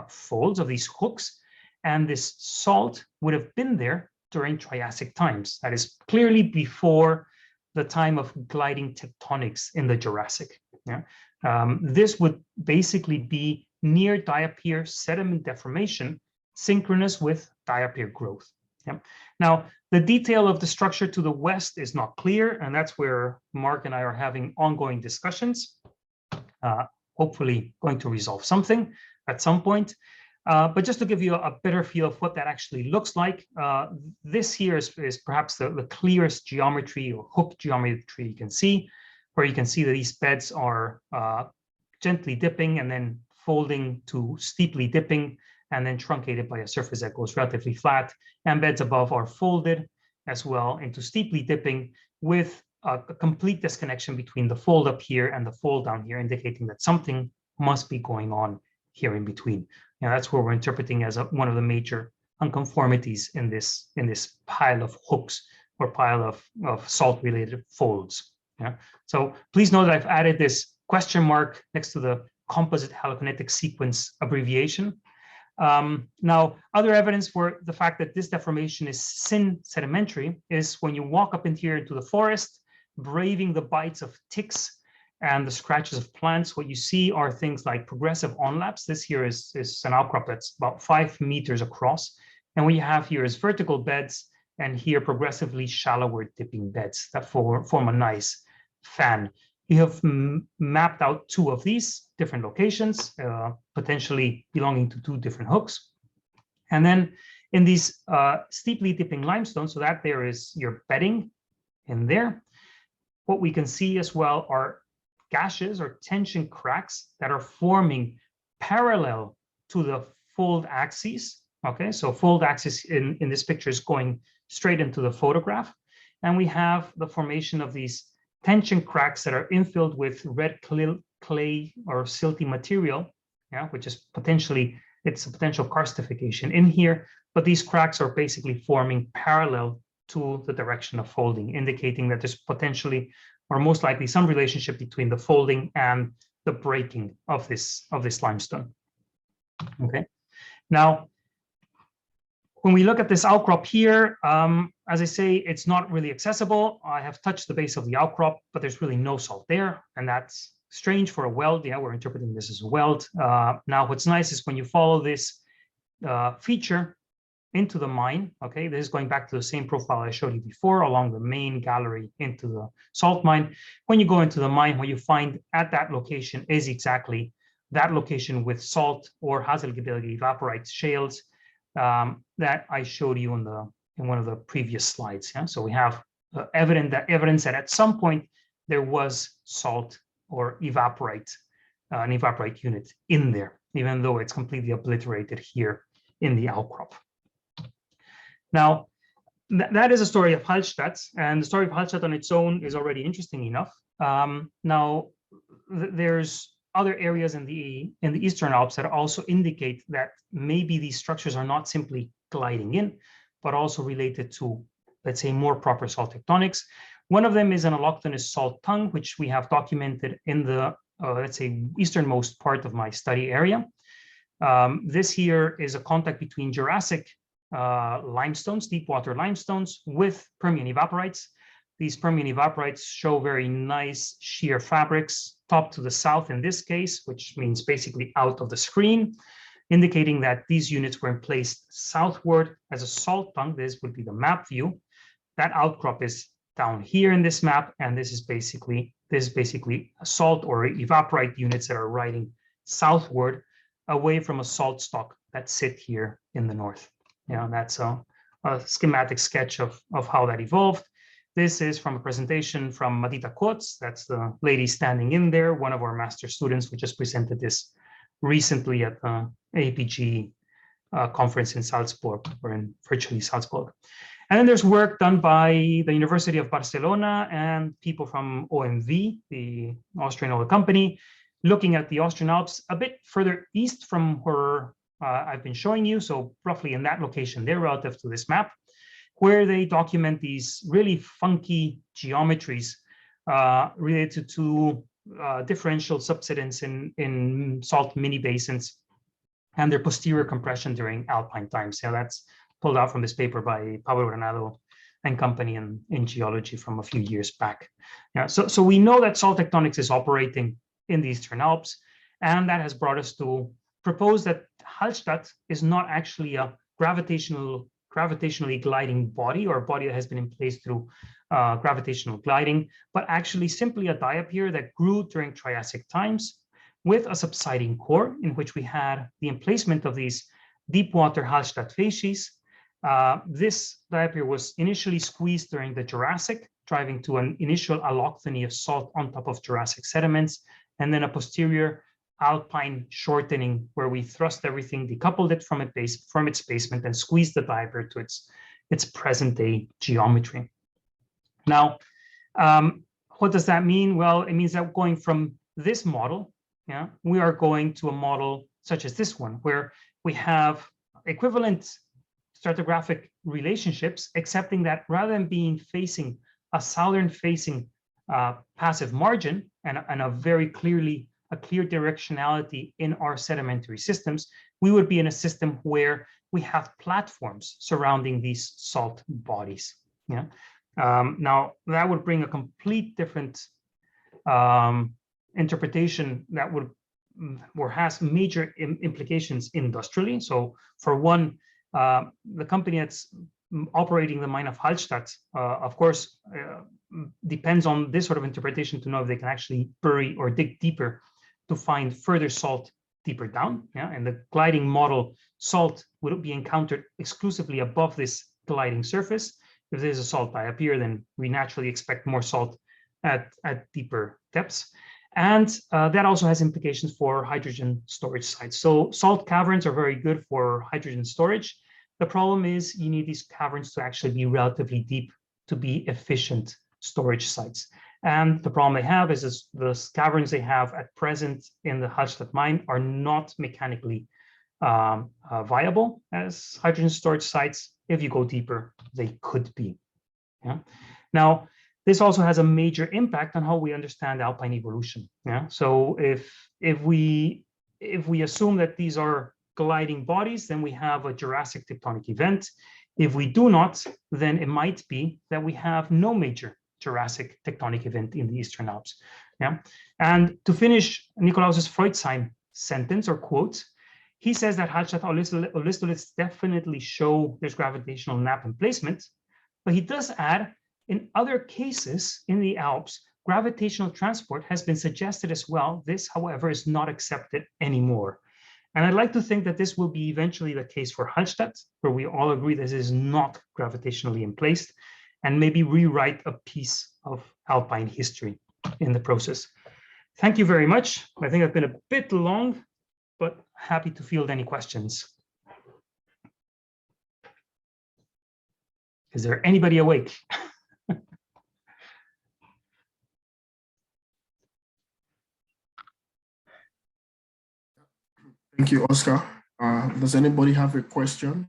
[SPEAKER 1] folds, of these hooks, and this salt would have been there during Triassic times. That is clearly before the time of gliding tectonics in the Jurassic. Yeah? This would basically be near diapir sediment deformation, synchronous with diapir growth. Yeah? Now, the detail of the structure to the west is not clear, and that's where Mark and I are having ongoing discussions, hopefully going to resolve something at some point. But just to give you a better feel of what that actually looks like, this here is perhaps the clearest geometry or hook geometry you can see, where you can see that these beds are gently dipping and then folding to steeply dipping and then truncated by a surface that goes relatively flat, and beds above are folded as well into steeply dipping with a complete disconnection between the fold up here and the fold down here, indicating that something must be going on here in between. Now that's where we're interpreting as one of the major unconformities in this pile of hooks or pile of salt-related folds. Yeah. So please note that I've added this question mark next to the composite halokinetic sequence abbreviation. Now, other evidence for the fact that this deformation is sedimentary is when you walk up into here into the forest, braving the bites of ticks and the scratches of plants, what you see are things like progressive onlaps. This here is an outcrop that's about 5 meters across. And what you have here is vertical beds, and here progressively shallower dipping beds that form a nice fan. We have mapped out 2 of these different locations, potentially belonging to 2 different hooks. And then in these steeply dipping limestone, so that there is your bedding in there, what we can see as well are gashes or tension cracks that are forming parallel to the fold axis. Okay, so fold axis in this picture is going straight into the photograph. And we have the formation of these tension cracks that are infilled with red clay or silty material, yeah, which is potentially, it's a potential karstification in here, but these cracks are basically forming parallel to the direction of folding, indicating that there's potentially or most likely some relationship between the folding and the breaking of this limestone. Okay, now when we look at this outcrop here, as I say, it's not really accessible. I have touched the base of the outcrop, but there's really no salt there, and that's strange for a weld. Yeah, we're interpreting this as a weld. Now, what's nice is when you follow this feature into the mine, okay, this is going back to the same profile I showed you before along the main gallery into the salt mine. When you go into the mine, what you find at that location is exactly that location with salt or Hazel Guitierge evaporite shales that I showed you in one of the previous slides. Yeah? So we have evidence that at some point there was salt or evaporite, an evaporite unit in there, even though it's completely obliterated here in the outcrop. Now, that is a story of Halstead, and the story of Halstead on its own is already interesting enough. Now, there's other areas in the Eastern Alps that also indicate that maybe these structures are not simply gliding in, but also related to, let's say, more proper salt tectonics. One of them is an allochthonous salt tongue, which we have documented in the, let's say, easternmost part of my study area. This here is a contact between Jurassic limestones, deep water limestones, with Permian evaporites. These Permian evaporites show very nice shear fabrics, top to the south in this case, which means basically out of the screen, indicating that these units were placed southward as a salt tongue. This would be the map view. That outcrop is down here in this map, and this is basically salt or evaporite units that are riding southward away from a salt stock that sit here in the north. Yeah, that's a schematic sketch of how that evolved. This is from a presentation from Madita Kots. That's the lady standing in there, one of our master students. We just presented this recently at the AAPG conference in Salzburg, or in virtually Salzburg. And then there's work done by the University of Barcelona and people from OMV, the Austrian oil company, looking at the Austrian Alps a bit further east from where I've been showing you, so roughly in that location there relative to this map, where they document these really funky geometries related to differential subsidence in salt mini basins and their posterior compression during alpine times. Yeah, that's pulled out from this paper by Pablo Granado and company in Geology from a few years back. Yeah, so we know that salt tectonics is operating in the Eastern Alps, and that has brought us to propose that Halstead is not actually a gravitationally gliding body, or a body that has been in place through gravitational gliding, but actually simply a diapir that grew during Triassic times with a subsiding core in which we had the emplacement of these deep water Halstead facies. This diapir was initially squeezed during the Jurassic, driving to an initial allochthony of salt on top of Jurassic sediments, and then a posterior alpine shortening, where we thrust everything, decoupled it from its basement, and squeezed the diapir to its present-day geometry. Now, what does that mean? Well, it means that going from this model, we are going to a model such as this one, where we have equivalent stratigraphic relationships, excepting that rather than being facing a southern-facing passive margin and a clear directionality in our sedimentary systems, we would be in a system where we have platforms surrounding these salt bodies. Now, that would bring a complete different interpretation that would or has major implications industrially. So for one, the company that's operating the mine of Halstead, of course, depends on this sort of interpretation to know if they can actually bury or dig deeper to find further salt deeper down. And the gliding model, salt would be encountered exclusively above this gliding surface. If there's a salt diapir, then we naturally expect more salt at deeper depths. And that also has implications for hydrogen storage sites. So salt caverns are very good for hydrogen storage. The problem is you need these caverns to actually be relatively deep to be efficient storage sites. And the problem they have is the caverns they have at present in the Halstead mine are not mechanically viable as hydrogen storage sites. If you go deeper, they could be. Now, this also has a major impact on how we understand alpine evolution. So if we assume that these are gliding bodies, then we have a Jurassic tectonic event. If we do not, then it might be that we have no major Jurassic tectonic event in the Eastern Alps. And to finish Nicolaus's Freudsheim sentence or quote, he says that Halstead olistoliths definitely show there's gravitational nap emplacement, but he does add, in other cases in the Alps, gravitational transport has been suggested as well. This, however, is not accepted anymore. And I'd like to think that this will be eventually the case for Halstead, where we all agree this is not gravitationally emplaced, and maybe rewrite a piece of alpine history in the process. Thank you very much. I think I've been a bit long, but happy to field any questions. Is there anybody awake?
[SPEAKER 2] Thank you, Oscar. Does anybody have a question?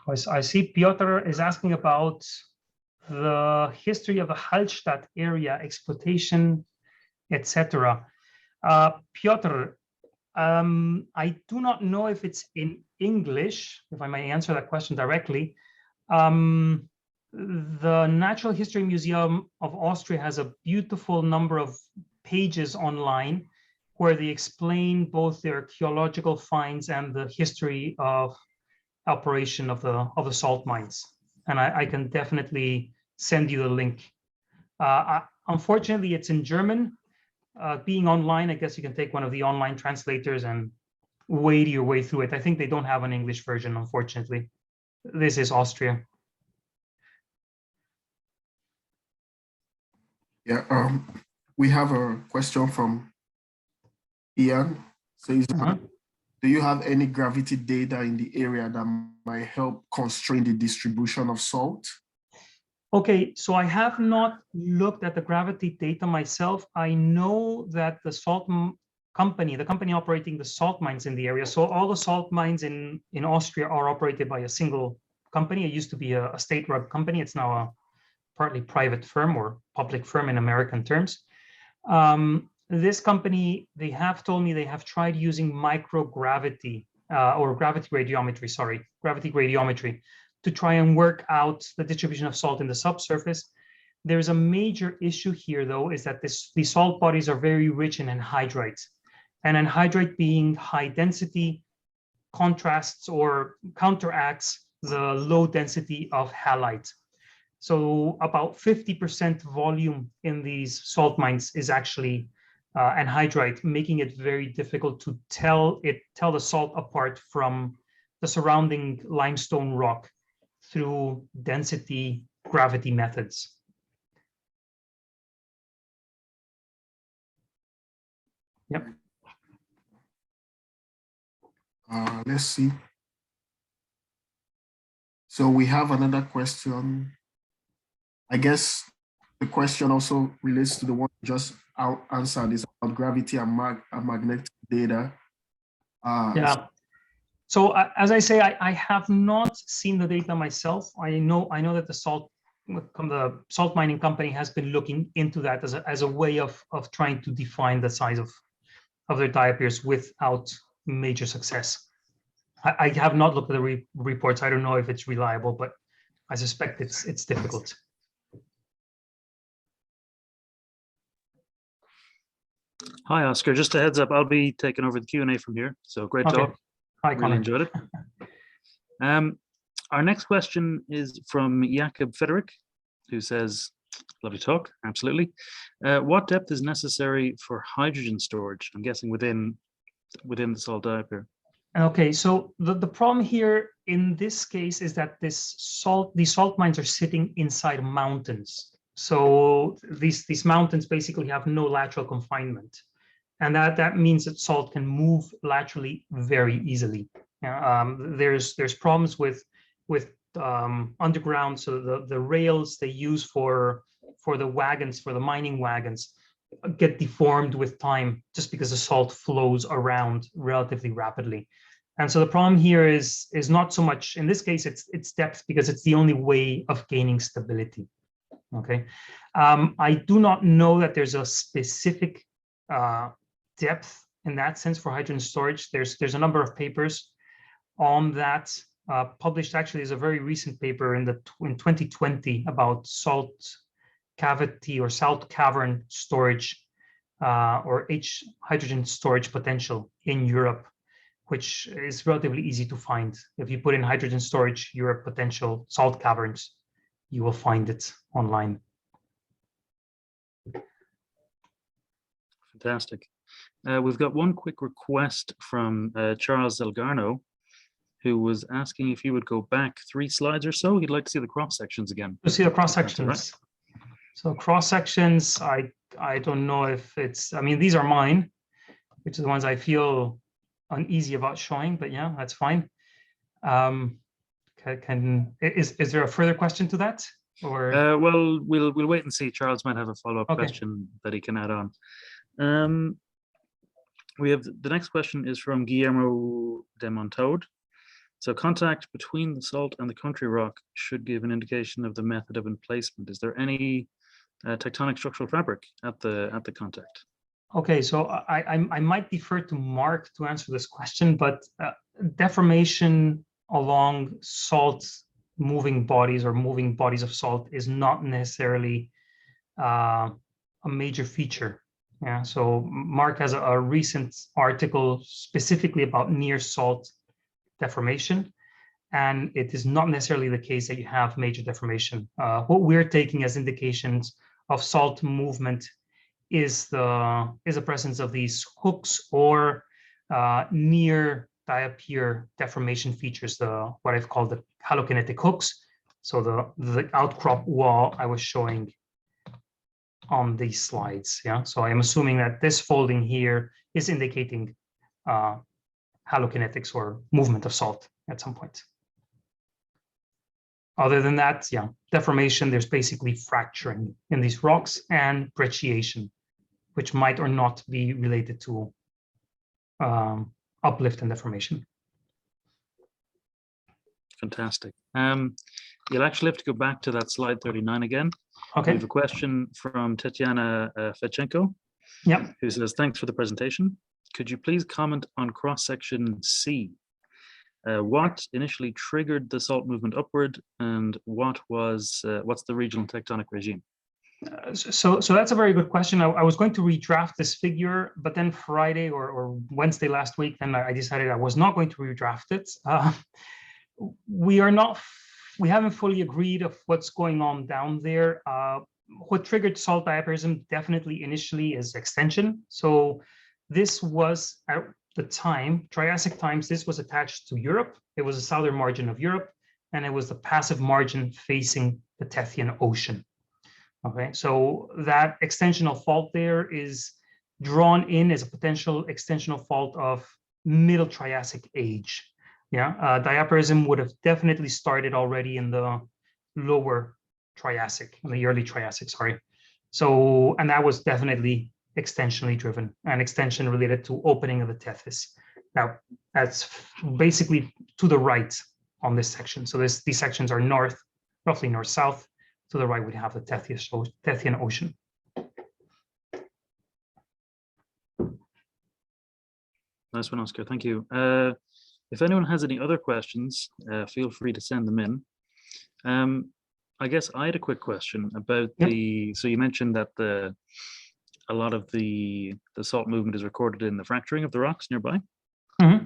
[SPEAKER 1] I see Piotr is asking about the history of the Halstead area, exploitation, etc. Piotr, I do not know if it's in English, if I may answer that question directly. The Natural History Museum of Austria has a beautiful number of pages online where they explain both the archaeological finds and the history of operation of the salt mines. And I can definitely send you the link. Unfortunately, it's in German. Being online, I guess you can take one of the online translators and wade your way through it. I think they don't have an English version, unfortunately. This is Austria.
[SPEAKER 2] Yeah, we have a question from Ian. Says, do you have any gravity data in the area that might help constrain the distribution of salt?
[SPEAKER 1] Okay, so I have not looked at the gravity data myself. I know that the salt company, the company operating the salt mines in the area, so all the salt mines in Austria are operated by a single company. It used to be a state-run company. It's now a partly private firm or public firm in American terms. This company, they have told me they have tried using microgravity or gravity gradiometry to try and work out the distribution of salt in the subsurface. There's a major issue here, though, is that these salt bodies are very rich in anhydrite. And anhydrite being high density contrasts or counteracts the low density of halite. So about 50% volume in these salt mines is actually anhydrite, making it very difficult to tell the salt apart from the surrounding limestone rock through density gravity methods. Yep.
[SPEAKER 2] Let's see. So we have another question. I guess the question also relates to the one just answered, is about gravity and magnetic data.
[SPEAKER 1] Yeah. So as I say, I have not seen the data myself. I know that the salt mining company has been looking into that as a way of trying to define the size of their diapirs without major success. I have not looked at the reports. I don't know if it's reliable, but I suspect it's difficult.
[SPEAKER 3] Hi, Oscar. Just a heads up, I'll be taking over the Q&A from here. So great talk.
[SPEAKER 1] Hi,
[SPEAKER 3] really
[SPEAKER 1] Connor.
[SPEAKER 3] enjoyed it. Our next question is from Jakob Frederick, who says, lovely talk, absolutely. What depth is necessary for hydrogen storage? I'm guessing within the salt diapir.
[SPEAKER 1] Okay, so the problem here in this case is that these salt mines are sitting inside mountains. So these mountains basically have no lateral confinement. And that means that salt can move laterally very easily. There's problems with underground. So the rails they use for the wagons, for the mining wagons, get deformed with time just because the salt flows around relatively rapidly. And so the problem here is not so much, in this case, it's depth, because it's the only way of gaining stability. Okay, I do not know that there's a specific depth in that sense for hydrogen storage. There's a number of papers on that published. Actually, there's a very recent paper in 2020 about salt cavity or salt cavern storage or hydrogen storage potential in Europe, which is relatively easy to find. If you put in hydrogen storage Europe potential salt caverns, you will find it online.
[SPEAKER 3] Fantastic. We've got one quick request from Charles Delgarno, who was asking if you would go back 3 slides or so. He'd like to see the cross sections again.
[SPEAKER 1] To see the cross sections.
[SPEAKER 3] Right.
[SPEAKER 1] So cross sections, I don't know if it's, I mean, these are mine, which are the ones I feel uneasy about showing, but yeah, that's fine. Is there a further question to that? Or
[SPEAKER 3] well, we'll wait and see. Charles might have a follow-up question that he can add on. We have the next question is from Guillermo de Montaud. So contact between the salt and the country rock should give an indication of the method of emplacement. Is there any tectonic structural fabric at the contact?
[SPEAKER 1] Okay, so I might defer to Mark to answer this question, but deformation along salt moving bodies or moving bodies of salt is not necessarily a major feature. Yeah, so Mark has a recent article specifically about near salt deformation, and it is not necessarily the case that you have major deformation. What we're taking as indications of salt movement is the presence of these hooks or near diapir deformation features, what I've called the halokinetic hooks. So the outcrop wall I was showing on these slides. Yeah, so I'm assuming that this folding here is indicating halokinetics or movement of salt at some point. Other than that, yeah, deformation, there's basically fracturing in these rocks and britiation, which might or not be related to uplift and deformation.
[SPEAKER 3] Fantastic. You'll actually have to go back to that slide 39 again.
[SPEAKER 1] Okay.
[SPEAKER 3] We have a question from Tatiana Fechenko, who says, thanks for the presentation. Could you please comment on cross-section C? What initially triggered the salt movement upward, and what's the regional tectonic regime?
[SPEAKER 1] So that's a very good question. I was going to redraft this figure, but then Friday or Wednesday last week, then I decided I was not going to redraft it. We haven't fully agreed of what's going on down there. What triggered salt diapirism definitely initially is extension. So this was at the time, Triassic times, this was attached to Europe. It was the southern margin of Europe, and it was the passive margin facing the Tethyan Ocean. Okay, so that extensional fault there is drawn in as a potential extensional fault of middle Triassic age. Yeah, diapirism would have definitely started already in the lower Triassic, in the early Triassic, sorry. So, and that was definitely extensionally driven, and extension related to opening of the tethys. Now, that's basically to the right on this section. So these sections are north, roughly north-south. To the right, we have the Tethyan Ocean.
[SPEAKER 3] Nice one, Oscar. Thank you. If anyone has any other questions, feel free to send them in. I guess I had a quick question about so you mentioned that a lot of the salt movement is recorded in the fracturing of the rocks nearby.
[SPEAKER 1] Mm-hmm.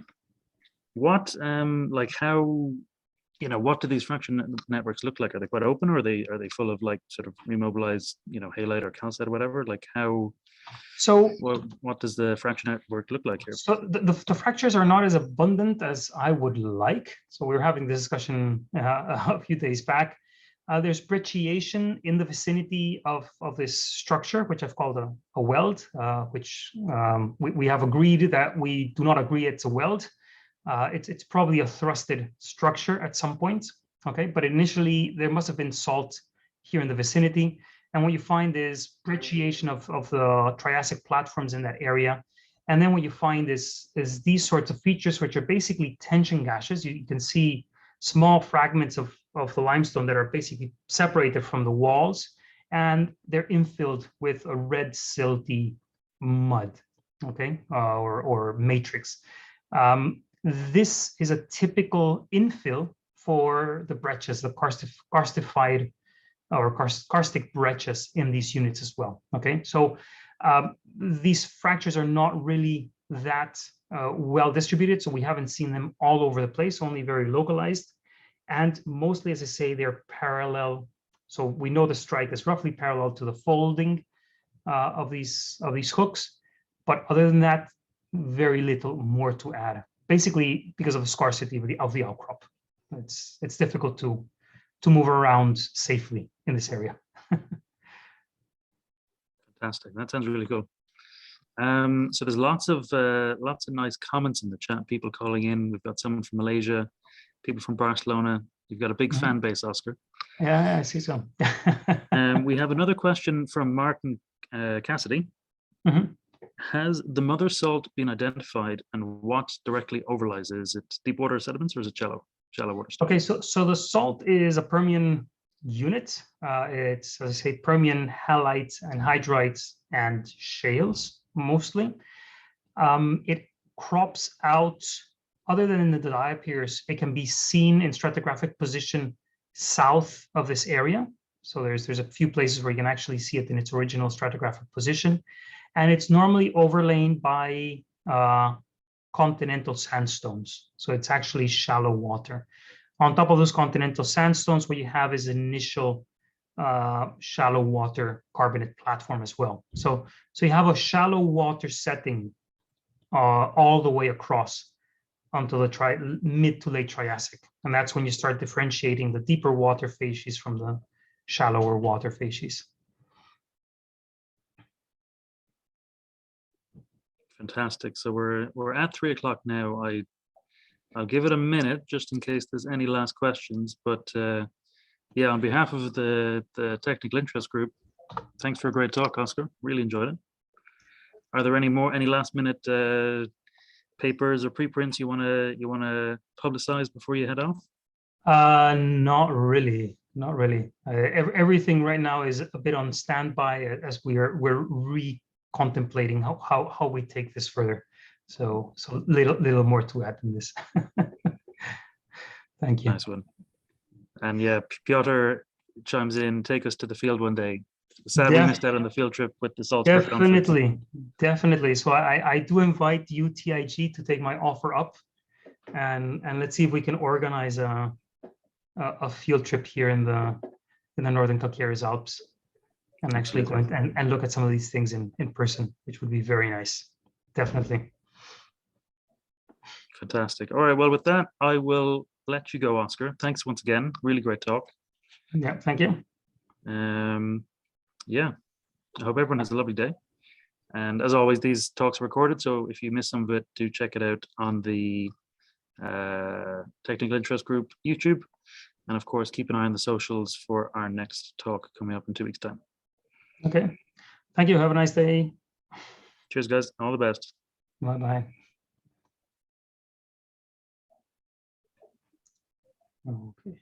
[SPEAKER 3] What, like how, what do these fracture networks look like? Are they quite open, or are they full of like sort of remobilized, halite or calcite or whatever? Like how? So what does the fracture network look like here?
[SPEAKER 1] So the fractures are not as abundant as I would like. So we were having this discussion a few days back. There's britiation in the vicinity of this structure, which I've called a weld, which we have agreed that we do not agree it's a weld. It's probably a thrusted structure at some point, okay? But initially, there must have been salt here in the vicinity. And what you find is britiation of the Triassic platforms in that area. And then what you find is these sorts of features, which are basically tension gashes. You can see small fragments of the limestone that are basically separated from the walls, and they're infilled with a red silty mud, okay, or matrix. This is a typical infill for the breccias, the karstified or karstic breccias in these units as well. Okay, so these fractures are not really that well distributed, so we haven't seen them all over the place, only very localized. And mostly, as I say, they're parallel. So we know the strike is roughly parallel to the folding of these hooks, but other than that, very little more to add. Basically, because of the scarcity of the outcrop, it's difficult to move around safely in this area.
[SPEAKER 3] Fantastic. That sounds really cool. So there's lots of nice comments in the chat. People calling in. We've got someone from Malaysia, people from Barcelona. You've got a big fan base, Oscar.
[SPEAKER 1] Yeah, I see so.
[SPEAKER 3] We have another question from Martin Cassidy. Has the mother salt been identified, and what directly overlies it? Is it deep water sediments, or is it shallow water stuff?
[SPEAKER 1] Okay, so the salt is a Permian unit. It's, as I say, Permian halites and hydrites and shales mostly. It crops out, other than in the diapirs, it can be seen in stratigraphic position south of this area. So there's a few places where you can actually see it in its original stratigraphic position. And it's normally overlain by continental sandstones. So it's actually shallow water. On top of those continental sandstones, what you have is initial shallow water carbonate platform as well. So you have a shallow water setting all the way across until the mid to late Triassic. And that's when you start differentiating the deeper water facies from the shallower water facies.
[SPEAKER 3] Fantastic. So we're at 3 o'clock now. I'll give it a minute just in case there's any last questions. But yeah, on behalf of the technical interest group, thanks for a great talk, Oscar. Really enjoyed it. Are there any last minute papers or preprints you wanna publicize before you head off?
[SPEAKER 1] Not really. Everything right now is a bit on standby as we're contemplating how we take this further. So little more to add than this. Thank you.
[SPEAKER 3] Nice one. And yeah, Piotr chimes in, take us to the field one day. Sadly missed out on the field trip with the Salzburg conference.
[SPEAKER 1] Definitely. So I do invite you, TIG, to take my offer up, and let's see if we can organize a field trip here in the northern Calcareous Alps, and actually go and look at some of these things in person, which would be very nice. Definitely.
[SPEAKER 3] Fantastic. All right. Well, with that, I will let you go, Oscar. Thanks once again. Really great talk.
[SPEAKER 1] Yeah. Thank you.
[SPEAKER 3] Yeah. I hope everyone has a lovely day. And as always, these talks are recorded, so if you miss some of it, do check it out on the Technical Interest Group YouTube. And of course, keep an eye on the socials for our next talk coming up in 2 weeks' time.
[SPEAKER 1] Okay. Thank you. Have a nice day.
[SPEAKER 3] Cheers, guys. All the best.
[SPEAKER 1] Bye-bye. Okay.